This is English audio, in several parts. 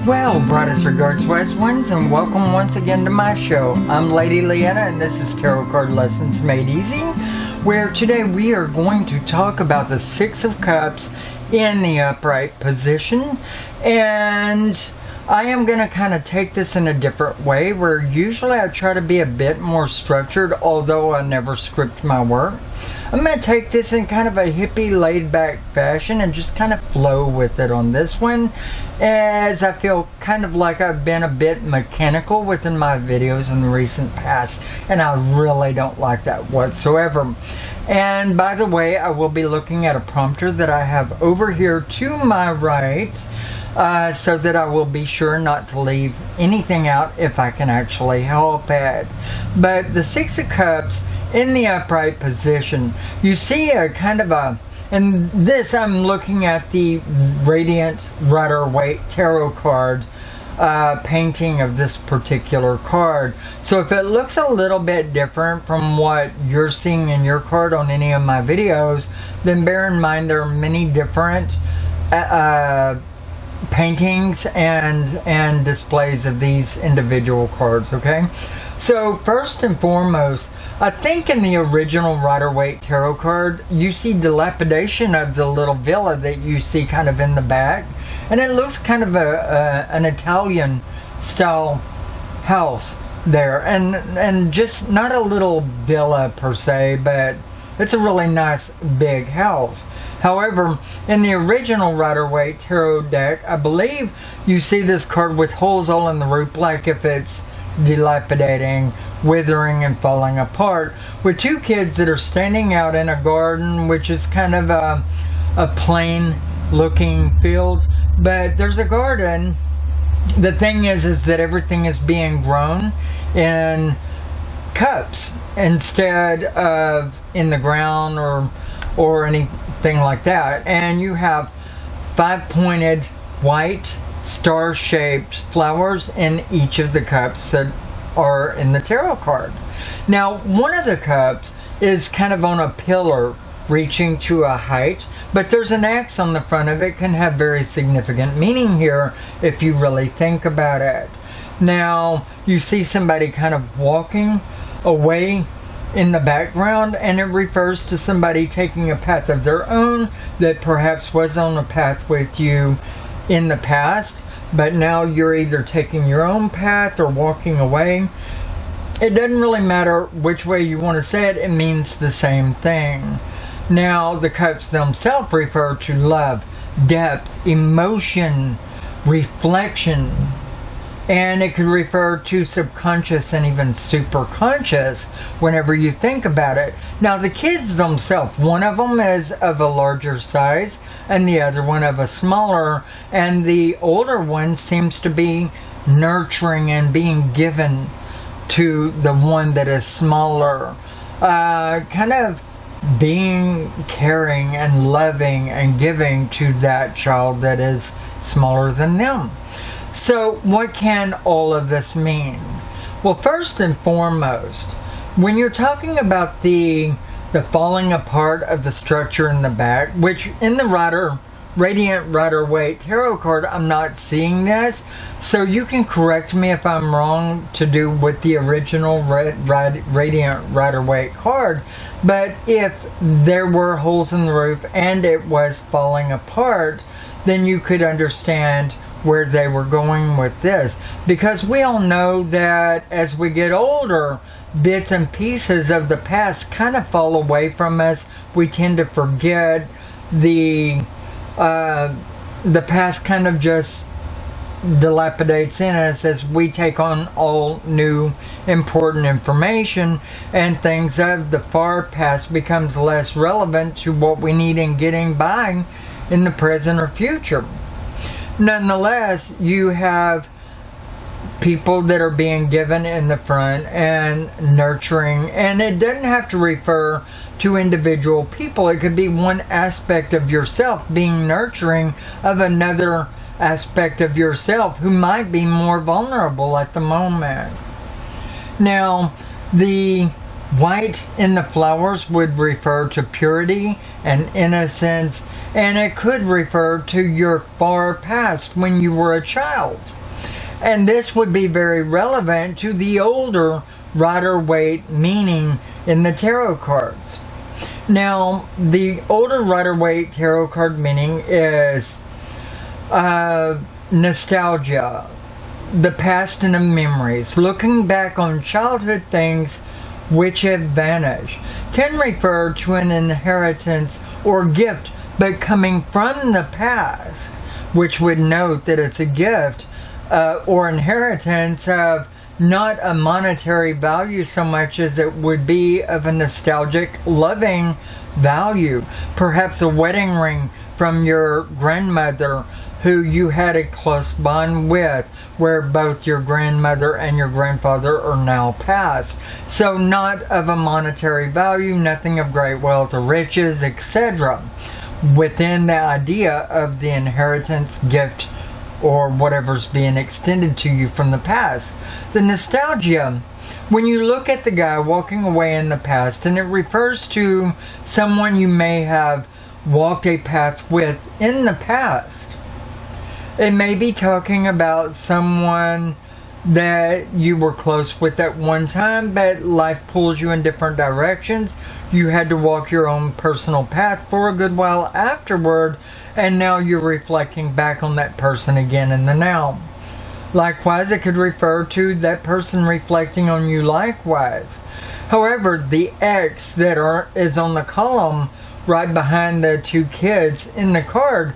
Well, brightest regards, West Winds, and welcome once again to my show. I'm Lady Leanna, and this is Tarot Card Lessons Made Easy, where today we are going to talk about the Six of Cups in the upright position. And I am going to kind of take this in a different way, where usually I try to be a bit more structured, although I never script my work. I'm going to take this in kind of a hippie laid-back fashion and just kind of flow with it on this one, as I feel kind of like I've been a bit mechanical within my videos in the recent past, and I really don't like that whatsoever. And by the way, I will be looking at a prompter that I have over here to my right, so that I will be sure not to leave anything out if I can actually help it. But the Six of Cups in the upright position, you see a kind of a, and this I'm looking at the Radiant Rider-Waite tarot card painting of this particular card. So if it looks a little bit different from what you're seeing in your card on any of my videos, then bear in mind there are many different paintings and displays of these individual cards. Okay, so first and foremost, I think in the original Rider-Waite tarot card you see dilapidation of the little villa that you see kind of in the back, and it looks kind of an Italian style house there, and just not a little villa per se, but it's a really nice big house. However, in the original Rider-Waite tarot deck, I believe you see this card with holes all in the roof, like if it's dilapidating, withering, and falling apart, with two kids that are standing out in a garden, which is kind of a plain looking field, but there's a garden. The thing is that everything is being grown in cups instead of in the ground or anything like that, and you have five-pointed white star-shaped flowers in each of the cups that are in the tarot card. Now, one of the cups is kind of on a pillar reaching to a height, but there's an axe on the front of it. Can have very significant meaning here if you really think about it. Now, you see somebody kind of walking away in the background, and it refers to somebody taking a path of their own that perhaps was on a path with you in the past, but now you're either taking your own path or walking away. It doesn't really matter which way you want to say it, it means the same thing. Now, the cups themselves refer to love, depth, emotion, reflection, and it could refer to subconscious and even superconscious whenever you think about it. Now, the kids themselves, one of them is of a larger size and the other one of a smaller, and the older one seems to be nurturing and being given to the one that is smaller, kind of being caring and loving and giving to that child that is smaller than them. So what can all of this mean? Well, first and foremost, when you're talking about the falling apart of the structure in the back, which in the Radiant Rider-Waite tarot card, I'm not seeing this, so you can correct me if I'm wrong to do with the original Radiant Rider-Waite card, but if there were holes in the roof and it was falling apart, then you could understand where they were going with this, because we all know that as we get older, bits and pieces of the past kind of fall away from us. We tend to forget the past kind of just dilapidates in us as we take on all new important information, and things of the far past becomes less relevant to what we need in getting by in the present or future. Nonetheless, you have people that are being given in the front and nurturing, and it doesn't have to refer to individual people. It could be one aspect of yourself being nurturing of another aspect of yourself who might be more vulnerable at the moment. Now, the White in the flowers would refer to purity and innocence, and it could refer to your far past when you were a child. And this would be very relevant to the older Rider-Waite meaning in the tarot cards. Now, the older Rider-Waite tarot card meaning is nostalgia, the past and the memories, looking back on childhood things which have vanished, can refer to an inheritance or gift but coming from the past, which would note that it's a gift or inheritance of not a monetary value so much as it would be of a nostalgic, loving value. Perhaps a wedding ring from your grandmother who you had a close bond with, where both your grandmother and your grandfather are now passed. So not of a monetary value, nothing of great wealth or riches, etc. Within the idea of the inheritance, gift, or whatever's being extended to you from the past. The nostalgia, when you look at the guy walking away in the past, and it refers to someone you may have walked a path with in the past. It may be talking about someone that you were close with at one time, but life pulls you in different directions. You had to walk your own personal path for a good while afterward, and now you're reflecting back on that person again in the now. Likewise, it could refer to that person reflecting on you likewise. However, the X that is on the column right behind the two kids in the card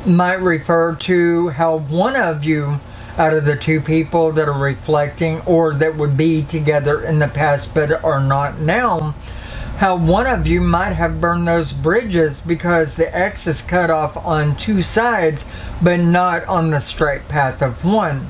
might refer to how one of you out of the two people that are reflecting, or that would be together in the past but are not now, how one of you might have burned those bridges because the X is cut off on two sides but not on the straight path of one,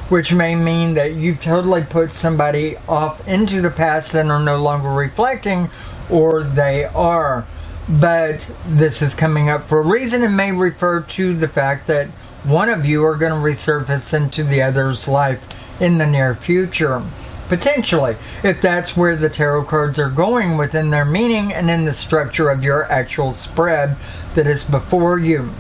which may mean that you've totally put somebody off into the past and are no longer reflecting, or they are. But this is coming up for a reason. It may refer to the fact that one of you are going to resurface into the other's life in the near future. Potentially, if that's where the tarot cards are going within their meaning and in the structure of your actual spread that is before you.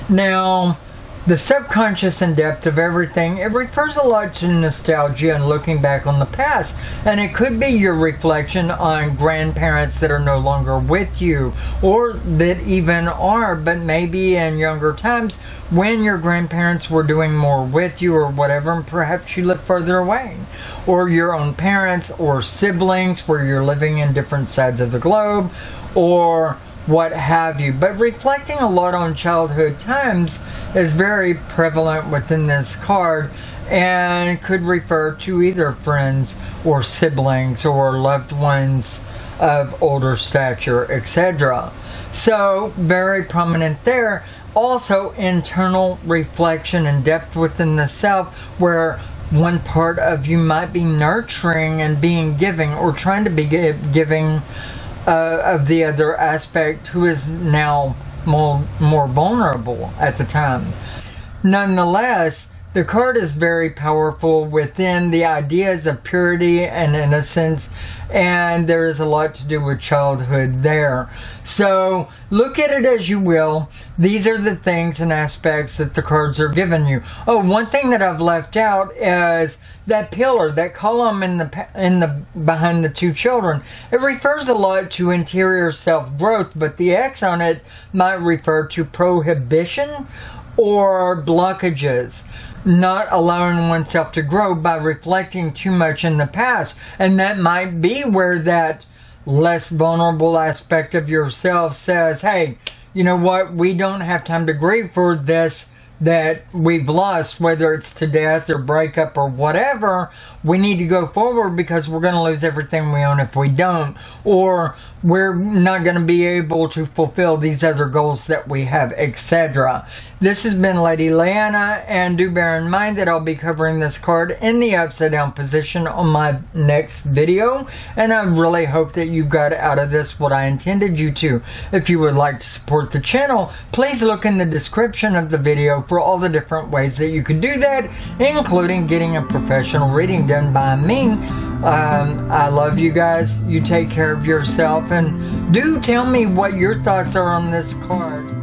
Now, the subconscious and depth of everything, it refers a lot to nostalgia and looking back on the past. And it could be your reflection on grandparents that are no longer with you, or that even are, but maybe in younger times when your grandparents were doing more with you or whatever, and perhaps you live further away. Or your own parents or siblings where you're living in different sides of the globe, or what have you. But reflecting a lot on childhood times is very prevalent within this card, and could refer to either friends or siblings or loved ones of older stature, etc. So very prominent there. Also internal reflection and depth within the self, where one part of you might be nurturing and being giving, or trying to be giving of the other aspect who is now more vulnerable at the time. Nonetheless, the card is very powerful within the ideas of purity and innocence, and there is a lot to do with childhood there. So look at it as you will. These are the things and aspects that the cards are giving you. Oh, one thing that I've left out is that pillar, that column in the behind the two children. It refers a lot to interior self-growth, but the X on it might refer to prohibition or blockages, not allowing oneself to grow by reflecting too much in the past. And that might be where that less vulnerable aspect of yourself says, hey, you know what, we don't have time to grieve for this that we've lost, whether it's to death or breakup or whatever. We need to go forward because we're going to lose everything we own if we don't, or we're not going to be able to fulfill these other goals that we have, etc. This has been Lady Leanna, and do bear in mind that I'll be covering this card in the upside down position on my next video, and I really hope that you got out of this what I intended you to. If you would like to support the channel, please look in the description of the video for all the different ways that you could do that, including getting a professional reading done by me I love you guys. You take care of yourself, and do tell me what your thoughts are on this card.